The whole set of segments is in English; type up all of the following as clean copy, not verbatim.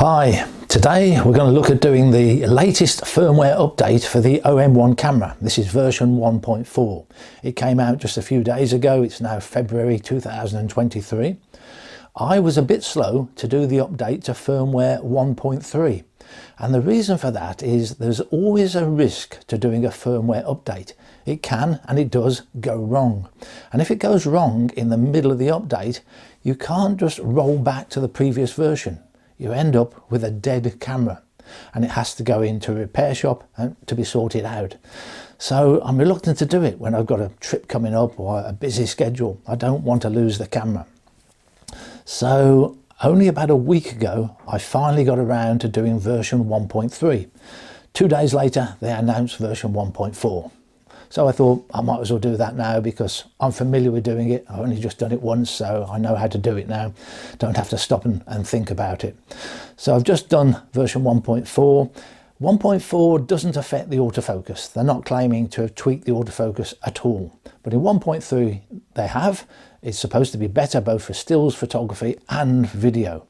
Hi, today we're going to look at doing the latest firmware update for the OM-1 camera. This is version 1.4. It came out just a few days ago. It's now February 2023. I was a bit slow to do the update to firmware 1.3, and the reason for that is there's always a risk to doing a firmware update. It can, and it does, go wrong, and if it goes wrong in the middle of the update, you can't just roll back to the previous version. You end up with a dead camera and it has to go into a repair shop and to be sorted out. So I'm reluctant to do it when I've got a trip coming up or a busy schedule. I don't want to lose the camera. So only about a week ago, I finally got around to doing version 1.3. 2 days later, they announced version 1.4. So I thought I might as well do that now because I'm familiar with doing it. I've only just done it once, so I know how to do it now. Don't have to stop and think about it. So I've just done version 1.4. 1.4 doesn't affect the autofocus. They're not claiming to have tweaked the autofocus at all. But in 1.3 they have. It's supposed to be better both for stills photography and video.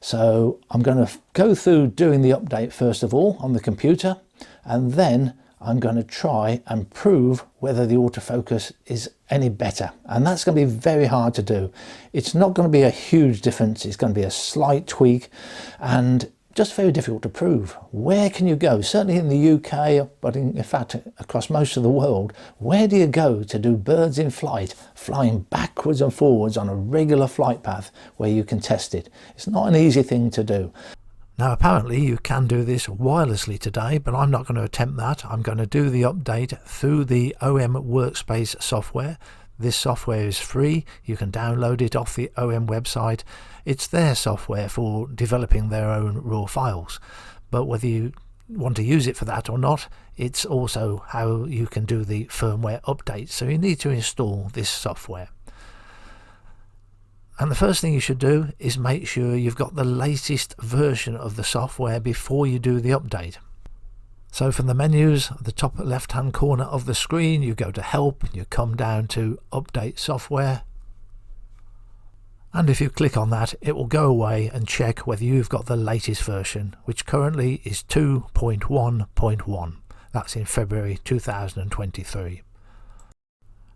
So I'm going to go through doing the update first of all on the computer, and then I'm going to try and prove whether the autofocus is any better, and that's going to be very hard to do. It's not going to be a huge difference. It's going to be a slight tweak and just very difficult to prove. Where can you go? Certainly in the UK, but in fact across most of the world, where do you go to do birds in flight, flying backwards and forwards on a regular flight path where you can test it? It's not an easy thing to do. Now apparently you can do this wirelessly today, but I'm not going to attempt that. I'm going to do the update through the OM Workspace software. This software is free. You can download it off the OM website. It's their software for developing their own raw files. But whether you want to use it for that or not, it's also how you can do the firmware update. So you need to install this software. And the first thing you should do is make sure you've got the latest version of the software before you do the update. So from the menus at the top left hand corner of the screen, you go to Help, you come down to Update Software, and if you click on that, it will go away and check whether you've got the latest version, which currently is 2.1.1. That's in February 2023.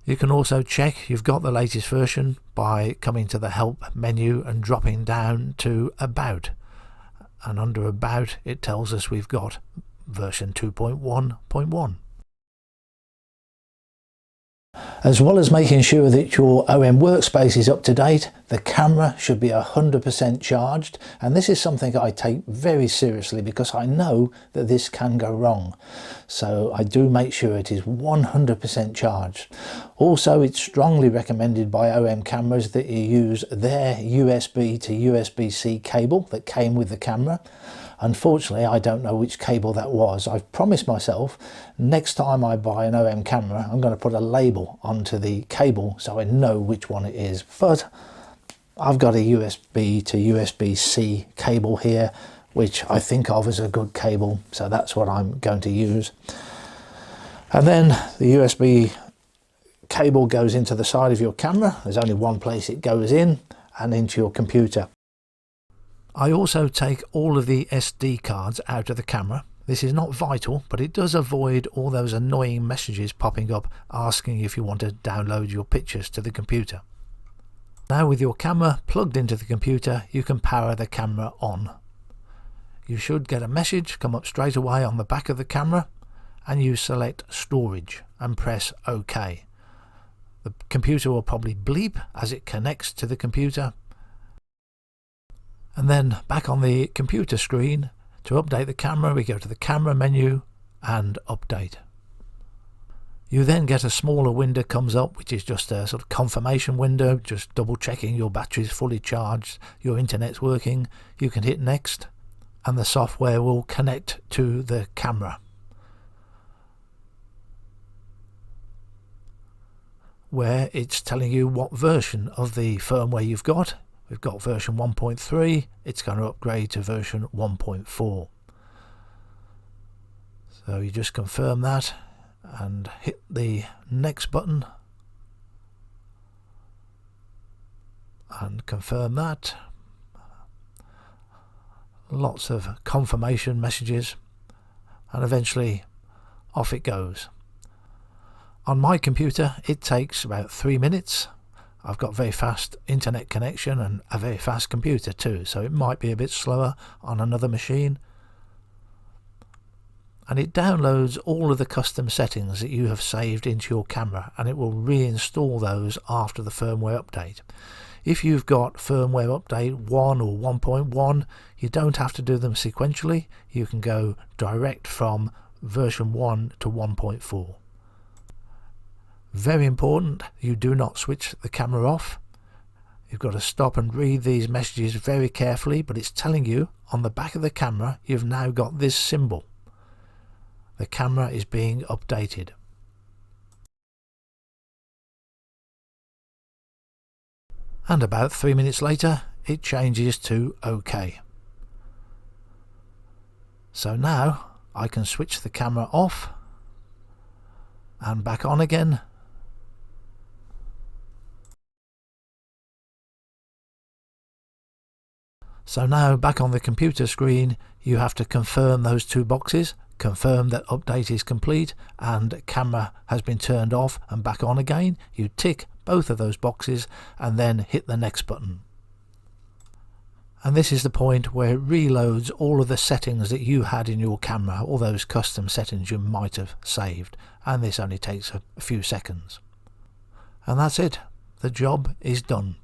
You can also check you've got the latest version by coming to the Help menu and dropping down to About. And under About it tells us we've got version 2.1.1. As well as making sure that your OM workspace is up to date, the camera should be 100% charged, and this is something I take very seriously because I know that this can go wrong. So I do make sure it is 100% charged. Also, it's strongly recommended by OM cameras that you use their USB to USB-C cable that came with the camera. Unfortunately, I don't know which cable that was. I've promised myself next time I buy an OM camera, I'm going to put a label onto the cable so I know which one it is. But I've got a USB to USB-C cable here, which I think of as a good cable, so that's what I'm going to use. And then the USB cable goes into the side of your camera. There's only one place it goes in, and into your computer. I also take all of the SD cards out of the camera. This is not vital, but it does avoid all those annoying messages popping up asking if you want to download your pictures to the computer. Now with your camera plugged into the computer, you can power the camera on. You should get a message come up straight away on the back of the camera, and you select Storage and press OK. The computer will probably bleep as it connects to the computer. And then back on the computer screen, to update the camera, we go to the camera menu and update. You then get a smaller window comes up, which is just a sort of confirmation window, just double checking your battery's fully charged, your internet's working. You can hit next and the software will connect to the camera, where it's telling you what version of the firmware you've got. We've got version 1.3, it's going to upgrade to version 1.4. So you just confirm that and hit the next button and confirm that. lots of confirmation messages, and eventually off it goes. On my computer it takes about 3 minutes. I've got very fast internet connection and a very fast computer too, so it might be a bit slower on another machine. And it downloads all of the custom settings that you have saved into your camera, and it will reinstall those after the firmware update. If you've got firmware update 1 or 1.1, you don't have to do them sequentially. You can go direct from version 1 to 1.4. Very important, you do not switch the camera off. You've got to stop and read these messages very carefully, but it's telling you on the back of the camera you've now got this symbol. The camera is being updated. And about 3 minutes later it changes to OK. So now I can switch the camera off and back on again. So now back on the computer screen you have to confirm those two boxes. Confirm that update is complete and camera has been turned off and back on again. You tick both of those boxes and then hit the next button. And this is the point where it reloads all of the settings that you had in your camera, all those custom settings you might have saved, and this only takes a few seconds. And that's it. The job is done.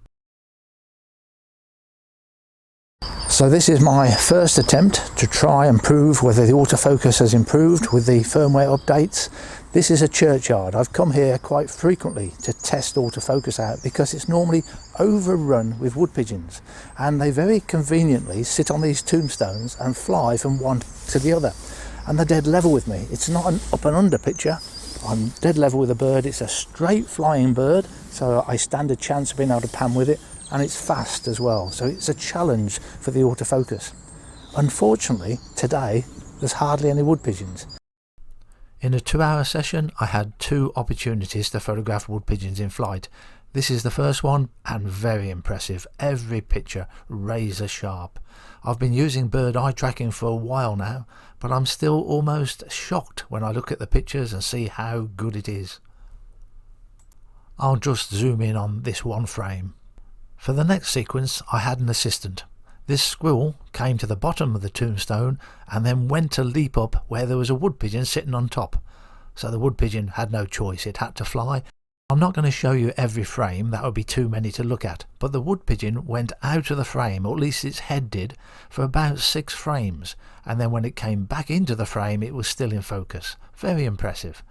So this is my first attempt to try and prove whether the autofocus has improved with the firmware updates. This is a churchyard. I've come here quite frequently to test autofocus out because it's normally overrun with wood pigeons, and they very conveniently sit on these tombstones and fly from one to the other, and they're dead level with me. It's not an up and under picture. I'm dead level with a bird. It's a straight flying bird, so I stand a chance of being able to pan with it. And it's fast as well, so it's a challenge for the autofocus. Unfortunately, today there's hardly any wood pigeons. In a 2-hour session I had 2 opportunities to photograph wood pigeons in flight. This is the first one, and very impressive. Every picture razor sharp. I've been using bird eye tracking for a while now, but I'm still almost shocked when I look at the pictures and see how good it is. I'll just zoom in on this one frame. For the next sequence I had an assistant. This squirrel came to the bottom of the tombstone and then went to leap up where there was a wood pigeon sitting on top. So the wood pigeon had no choice, it had to fly. I'm not going to show you every frame, that would be too many to look at, but the wood pigeon went out of the frame, or at least its head did, for about 6 frames, and then when it came back into the frame it was still in focus. Very impressive.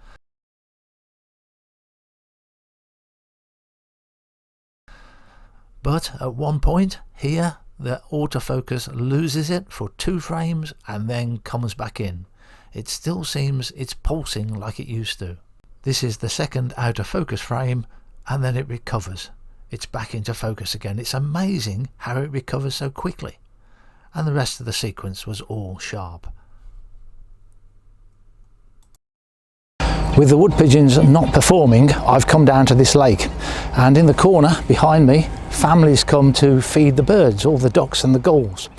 But at one point here the autofocus loses it for 2 frames and then comes back in. It still seems it's pulsing like it used to. This is the second out of focus frame and then it recovers. It's back into focus again. It's amazing how it recovers so quickly. And the rest of the sequence was all sharp. With the wood pigeons not performing, I've come down to this lake, and in the corner behind me families come to feed the birds, all the ducks and the gulls.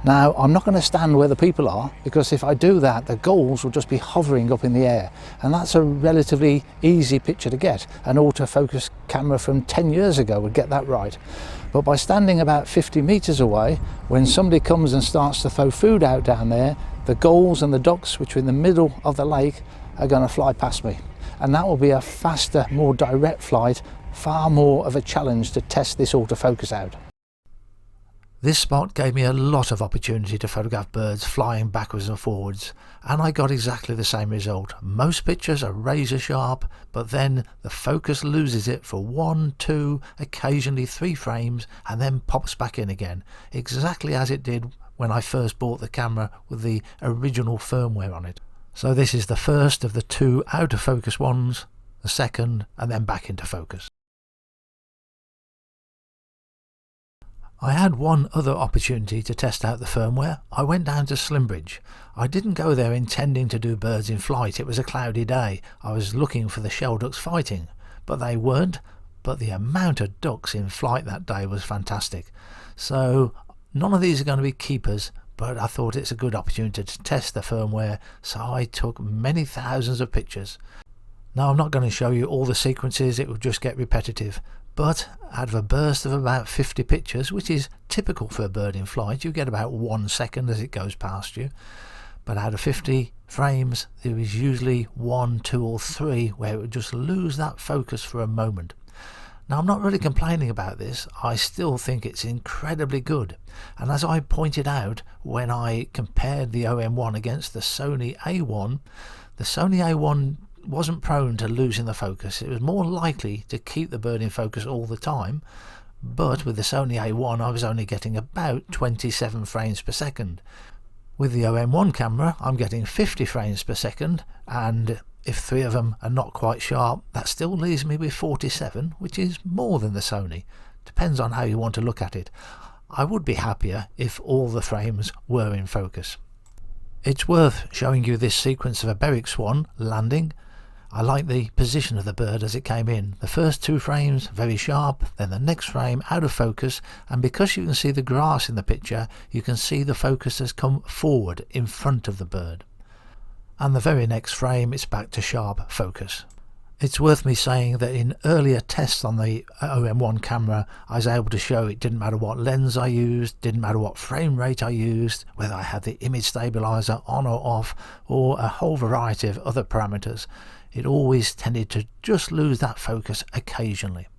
Now I'm not going to stand where the people are, because if I do that the gulls will just be hovering up in the air, and that's a relatively easy picture to get. An autofocus camera from 10 years ago would get that right. But by standing about 50 meters away, when somebody comes and starts to throw food out down there, the gulls and the ducks, which are in the middle of the lake, are going to fly past me, and that will be a faster, more direct flight, far more of a challenge to test this autofocus out. This spot gave me a lot of opportunity to photograph birds flying backwards and forwards, and I got exactly the same result. Most pictures are razor sharp, but then the focus loses it for 1, 2, occasionally 3 frames and then pops back in again, exactly as it did when I first bought the camera with the original firmware on it. So this is the first of the 2 out of focus ones, the second, and then back into focus. I had one other opportunity to test out the firmware. I went down to Slimbridge. I didn't go there intending to do birds in flight. It was a cloudy day. I was looking for the shell ducks fighting, but they weren't. But the amount of ducks in flight that day was fantastic. So none of these are going to be keepers, but I thought it's a good opportunity to test the firmware, so I took many thousands of pictures. Now I'm not going to show you all the sequences, it will just get repetitive, but out of a burst of about 50 pictures, which is typical for a bird in flight, you get about 1 second as it goes past you. But out of 50 frames, there is usually 1, 2 or 3 where it would just lose that focus for a moment. Now I'm not really complaining about this, I still think it's incredibly good. And as I pointed out when I compared the OM-1 against the Sony A1, the Sony A1 wasn't prone to losing the focus. It was more likely to keep the bird in focus all the time, but with the Sony A1 I was only getting about 27 frames per second. With the OM-1 camera I'm getting 50 frames per second, and if 3 of them are not quite sharp, that still leaves me with 47, which is more than the Sony. Depends on how you want to look at it. I would be happier if all the frames were in focus. It's worth showing you this sequence of a Berwick swan landing. I like the position of the bird as it came in. The first 2 frames very sharp, then the next frame out of focus, and because you can see the grass in the picture, you can see the focus has come forward in front of the bird. And the very next frame it's back to sharp focus. It's worth me saying that in earlier tests on the OM-1 camera I was able to show it didn't matter what lens I used, didn't matter what frame rate I used, whether I had the image stabilizer on or off, or a whole variety of other parameters. It always tended to just lose that focus occasionally.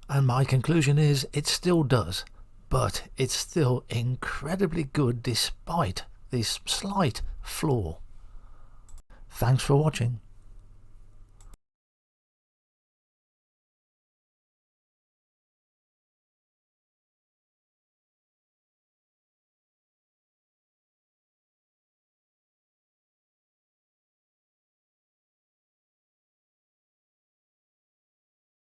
And my conclusion is it still does, but it's still incredibly good despite this slight flaw. Thanks for watching.